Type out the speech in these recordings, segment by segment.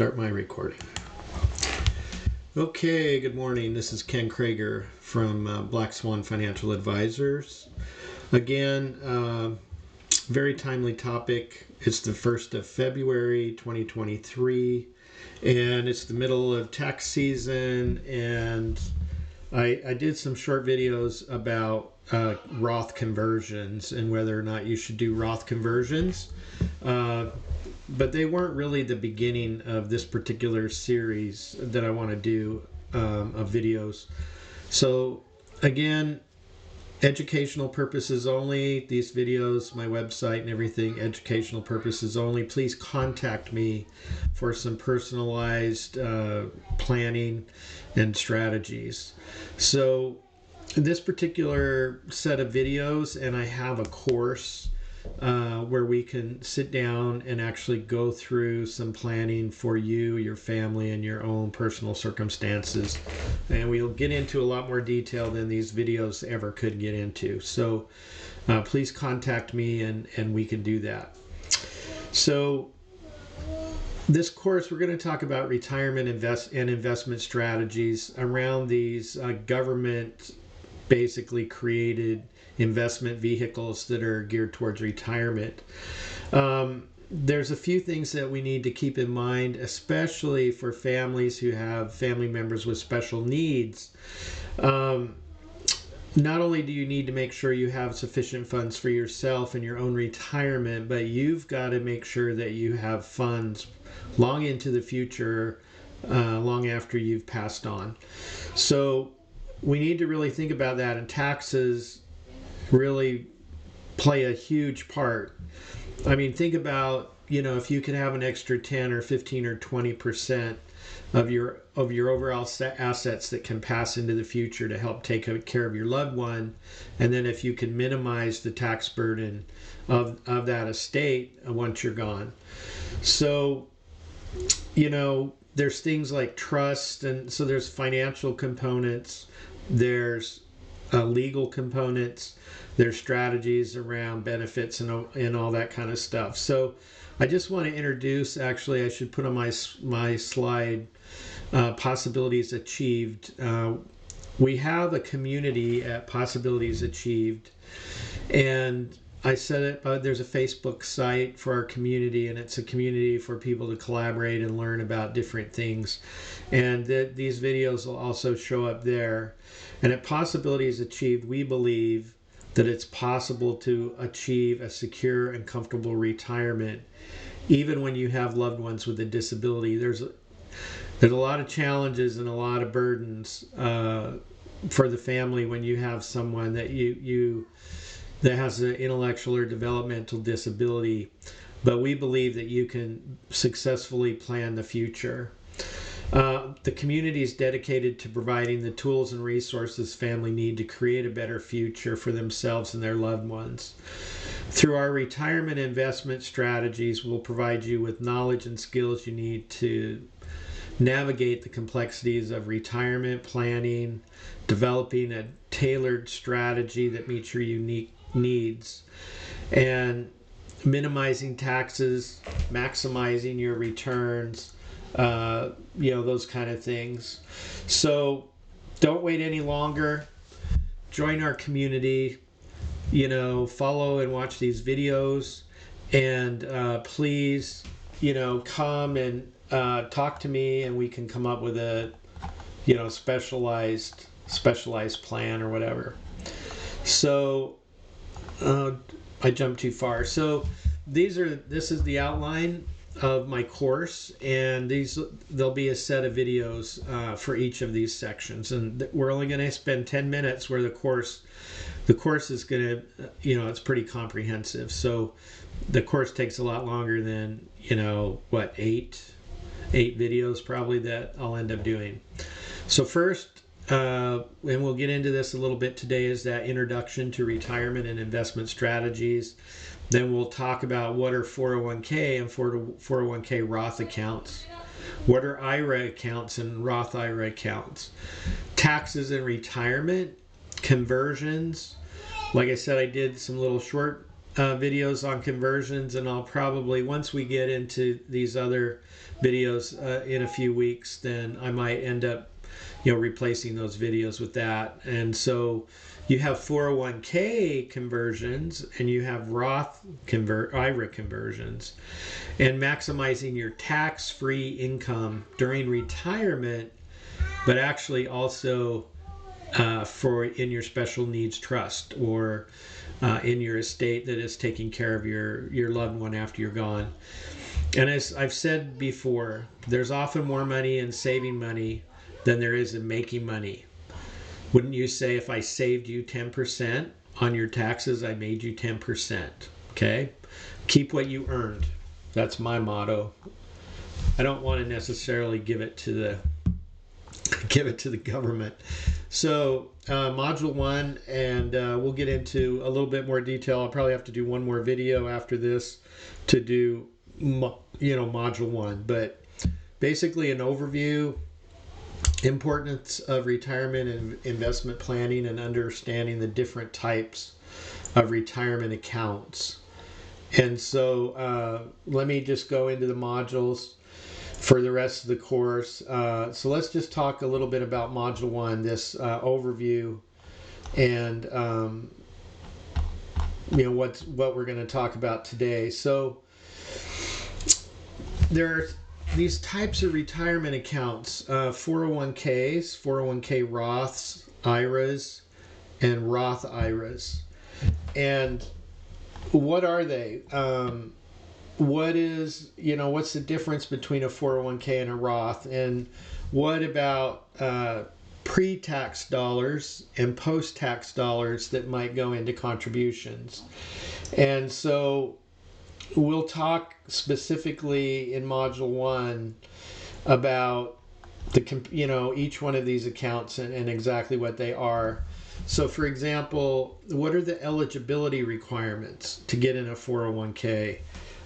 start my recording. Okay, good morning. This is Ken Krager from Black Swan Financial Advisors. Again, very timely topic. It's the 1st of February 2023, and it's the middle of tax season, and I did some short videos about Roth conversions and whether or not you should do Roth conversions. But they weren't really the beginning of this particular series that I want to do of videos. So again, educational purposes only. These videos, my website and everything, educational purposes only. Please contact me for some personalized planning and strategies. So this particular set of videos, and I have a course where we can sit down and actually go through some planning for you, your family, and your own personal circumstances. And we'll get into a lot more detail than these videos ever could get into. So please contact me and we can do that. So this course, we're going to talk about retirement investment strategies around these government basically created investment vehicles that are geared towards retirement. There's a few things that we need to keep in mind, especially for families who have family members with special needs. Not only do you need to make sure you have sufficient funds for yourself and your own retirement, but you've got to make sure that you have funds long into the future, long after you've passed on. So we need to really think about that, and taxes really play a huge part. I mean, think about, if you could have an extra 10 or 15 or 20% of your overall assets that can pass into the future to help take care of your loved one, and then if you can minimize the tax burden of that estate once you're gone. So, there's things like trust, and so there's financial components, there's legal components, there's strategies around benefits and all that kind of stuff. So I just want to introduce, actually I should put on my slide, Possibilities Achieved. We have a community at Possibilities Achieved, and I said it, but there's a Facebook site for our community, and it's a community for people to collaborate and learn about different things. And these videos will also show up there. And at Possibilities Achieved, we believe that it's possible to achieve a secure and comfortable retirement, even when you have loved ones with a disability. There's a lot of challenges and a lot of burdens for the family when you have someone that that has an intellectual or developmental disability, but we believe that you can successfully plan the future. The community is dedicated to providing the tools and resources family need to create a better future for themselves and their loved ones. Through our retirement investment strategies, we'll provide you with knowledge and skills you need to navigate the complexities of retirement planning, developing a tailored strategy that meets your unique needs, and minimizing taxes, maximizing your returns, those kind of things. So don't wait any longer. Join our community, follow and watch these videos, and please, come and talk to me, and we can come up with a, specialized plan or whatever. So I jumped too far. So this is the outline of my course, and there'll be a set of videos for each of these sections, and we're only going to spend 10 minutes where the course is going to, it's pretty comprehensive. So the course takes a lot longer than, 8 videos probably that I'll end up doing. So first, and we'll get into this a little bit today, is that introduction to retirement and investment strategies. Then we'll talk about what are 401k and 401k Roth accounts. What are IRA accounts and Roth IRA accounts? Taxes and retirement, conversions. Like I said, I did some little short videos on conversions, and I'll probably, once we get into these other videos in a few weeks, then I might end up replacing those videos with that. And so you have 401k conversions and you have Roth IRA conversions, and maximizing your tax-free income during retirement, but actually also for in your special needs trust, or in your estate that is taking care of your loved one after you're gone. And as I've said before, there's often more money in saving money than there is in making money. Wouldn't you say, if I saved you 10% on your taxes, I made you 10%? Okay? Keep what you earned. That's my motto. I don't want to necessarily give it to the government. So module 1, and we'll get into a little bit more detail. I'll probably have to do one more video after this to do module 1, but basically an overview, importance of retirement and investment planning, and understanding the different types of retirement accounts. And so let me just go into the modules for the rest of the course. So let's just talk a little bit about module 1, this overview, and what we're going to talk about today. So there are these types of retirement accounts: 401ks, 401k Roths, IRAs, and Roth IRAs. And what are they? What's the difference between a 401k and a Roth? And what about pre-tax dollars and post-tax dollars that might go into contributions? And so we'll talk specifically in module 1 about each one of these accounts and exactly what they are. So for example, what are the eligibility requirements to get in a 401k?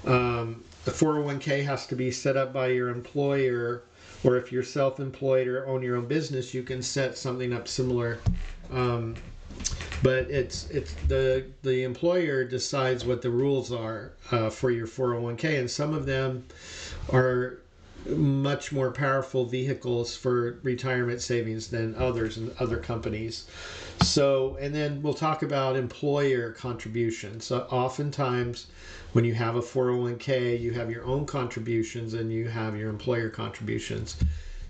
The 401k has to be set up by your employer, or if you're self-employed or own your own business, you can set something up similar. But it's the employer decides what the rules are for your 401k, and some of them are much more powerful vehicles for retirement savings than others and other companies. So, and then we'll talk about employer contributions. So oftentimes when you have a 401k, you have your own contributions and you have your employer contributions.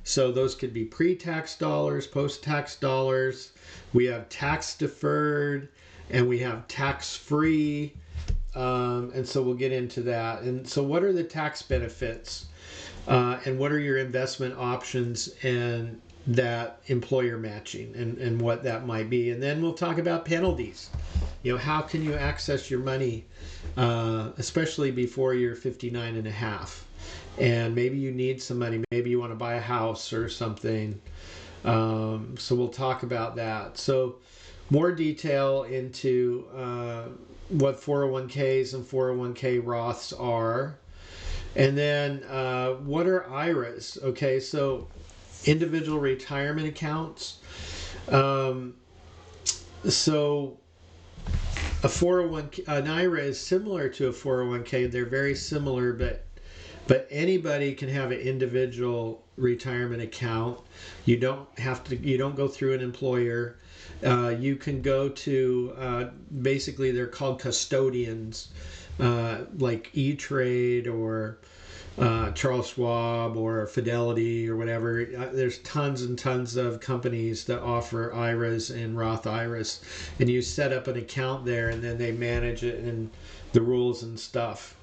So those could be pre-tax dollars, post-tax dollars. We have tax deferred and we have tax free. And so we'll get into that. And so what are the tax benefits? And what are your investment options and that employer matching and what that might be? And then we'll talk about penalties. How can you access your money, especially before you're 59 and a half? And maybe you need some money. Maybe you want to buy a house or something. So we'll talk about that. So more detail into what 401ks and 401k Roths are. And then what are IRAs? Okay, so individual retirement accounts. So a 401k, an IRA is similar to a 401k. They're very similar, but anybody can have an individual retirement account. You don't go through an employer. You can go to basically they're called custodians, like E-Trade or Charles Schwab or Fidelity or whatever. There's tons and tons of companies that offer IRAs and Roth IRAs, and you set up an account there and then they manage it and the rules and stuff.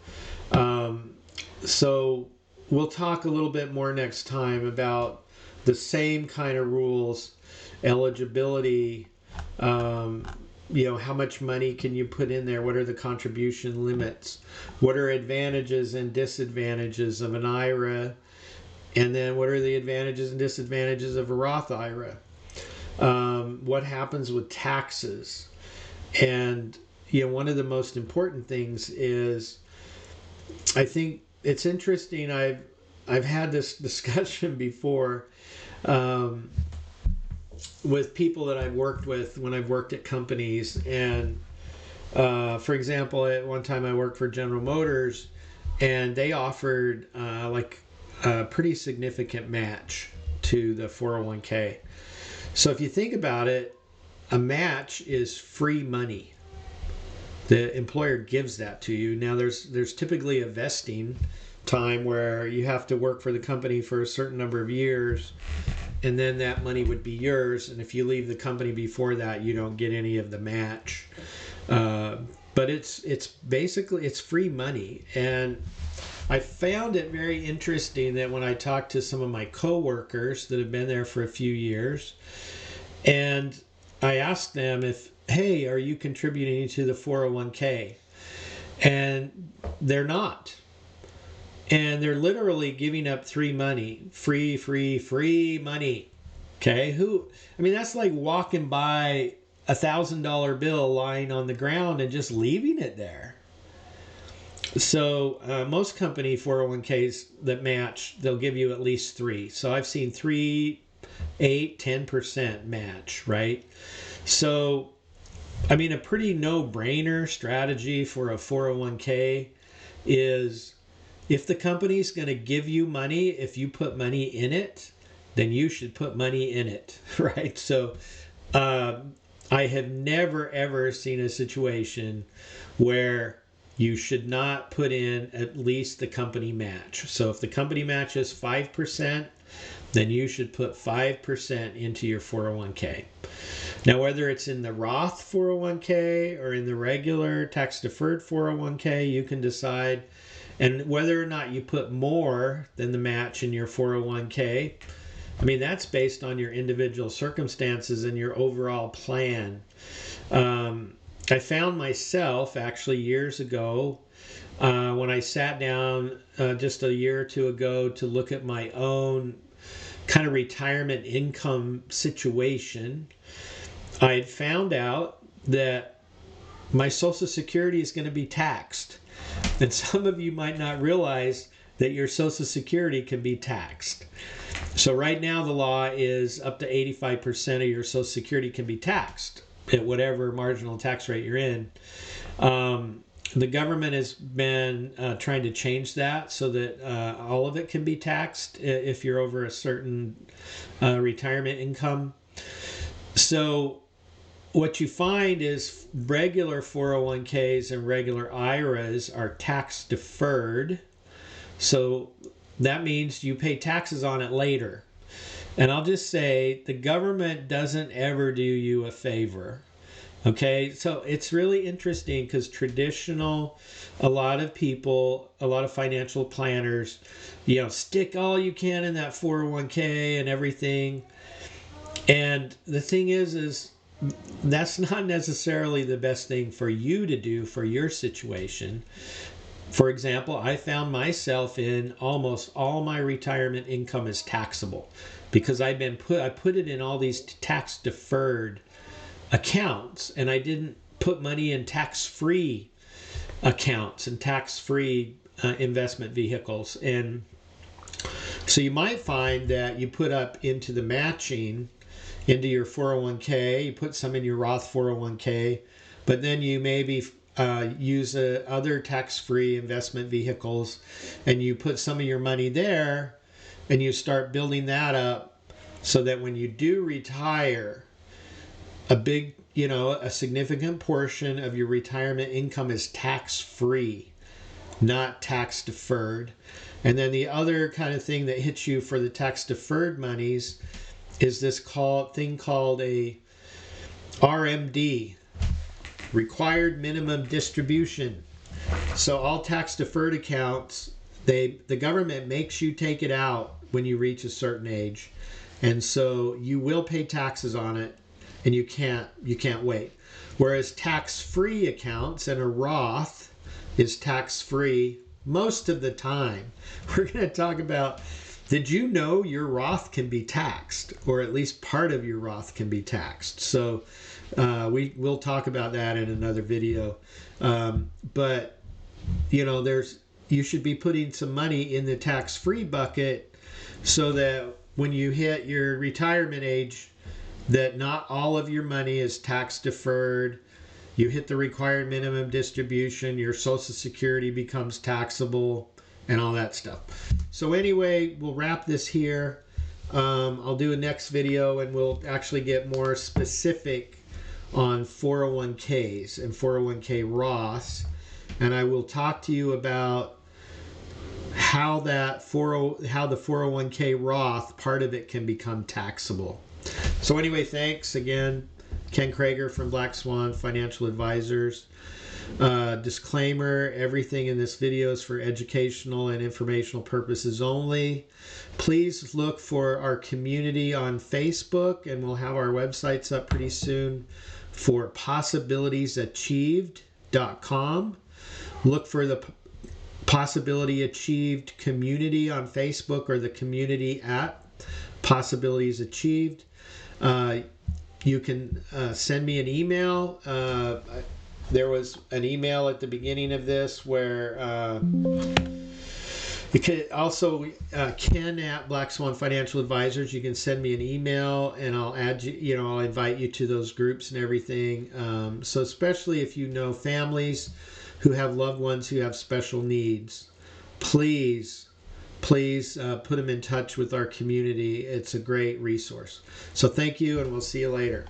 So we'll talk a little bit more next time about the same kind of rules, eligibility, how much money can you put in there? What are the contribution limits? What are advantages and disadvantages of an IRA? And then what are the advantages and disadvantages of a Roth IRA? What happens with taxes? And, one of the most important things is, I think it's interesting, I've had this discussion before, with people that I've worked with when I've worked at companies, and For example, at one time I worked for General Motors, and they offered like a pretty significant match to the 401k. So if you think about it, a match is free money. The employer gives that to you. Now there's typically a vesting time where you have to work for the company for a certain number of years, and then that money would be yours. And if you leave the company before that, you don't get any of the match. But it's basically it's free money. And I found it very interesting that when I talked to some of my coworkers that have been there for a few years, and I asked them if, hey, are you contributing to the 401k? And they're not. And they're literally giving up free money. Free money. Okay? That's like walking by $1,000 bill lying on the ground and just leaving it there. So most company 401ks that match, they'll give you at least 3. So I've seen 3, 8, 10% match, right? So, a pretty no-brainer strategy for a 401k is if the company's going to give you money, if you put money in it, then you should put money in it, right? So I have never, ever seen a situation where you should not put in at least the company match. So if the company match is 5%, then you should put 5% into your 401k. Now, whether it's in the Roth 401k or in the regular tax-deferred 401k, you can decide. And whether or not you put more than the match in your 401k, that's based on your individual circumstances and your overall plan. I found myself actually years ago when I sat down just a year or two ago to look at my own kind of retirement income situation. I had found out that my Social Security is going to be taxed. And some of you might not realize that your Social Security can be taxed. So right now the law is up to 85% of your Social Security can be taxed at whatever marginal tax rate you're in. The government has been trying to change that so that all of it can be taxed if you're over a certain retirement income. So what you find is regular 401ks and regular IRAs are tax deferred. So that means you pay taxes on it later. And I'll just say the government doesn't ever do you a favor. Okay, so it's really interesting because a lot of people, a lot of financial planners, stick all you can in that 401k and everything. And the thing is that's not necessarily the best thing for you to do for your situation. For example, I found myself in almost all my retirement income is taxable because I put it in all these tax deferred accounts, and I didn't put money in tax-free accounts and tax-free investment vehicles. And so you might find that you put up into the matching into your 401k, you put some in your Roth 401k, but then you maybe use other tax-free investment vehicles, and you put some of your money there, and you start building that up so that when you do retire, a significant portion of your retirement income is tax-free, not tax-deferred. And then the other kind of thing that hits you for the tax-deferred monies is this thing called a RMD, required minimum distribution. So all tax-deferred accounts, the government makes you take it out when you reach a certain age. And so you will pay taxes on it, and you can't wait. Whereas tax-free accounts and a Roth is tax-free most of the time. We're going to talk about, did you know your Roth can be taxed, or at least part of your Roth can be taxed? So we'll talk about that in another video. But you should be putting some money in the tax-free bucket so that when you hit your retirement age, that not all of your money is tax deferred, You hit the required minimum distribution, your Social Security becomes taxable, and all that stuff. So anyway, we'll wrap this here. I'll do a next video and we'll actually get more specific on 401ks and 401k Roths, and I will talk to you about how the 401k Roth, part of it can become taxable. So anyway, thanks again. Ken Krager from Black Swan Financial Advisors. Disclaimer, everything in this video is for educational and informational purposes only. Please look for our community on Facebook, and we'll have our websites up pretty soon for possibilitiesachieved.com. Look for the Possibility Achieved community on Facebook, or the community at Possibilities Achieved. You can send me an email. There was an email at the beginning of this where you can also, Ken at Black Swan Financial Advisors, you can send me an email and I'll add you, I'll invite you to those groups and everything. So especially if you know families who have loved ones who have special needs, please put them in touch with our community. It's a great resource. So thank you, and we'll see you later.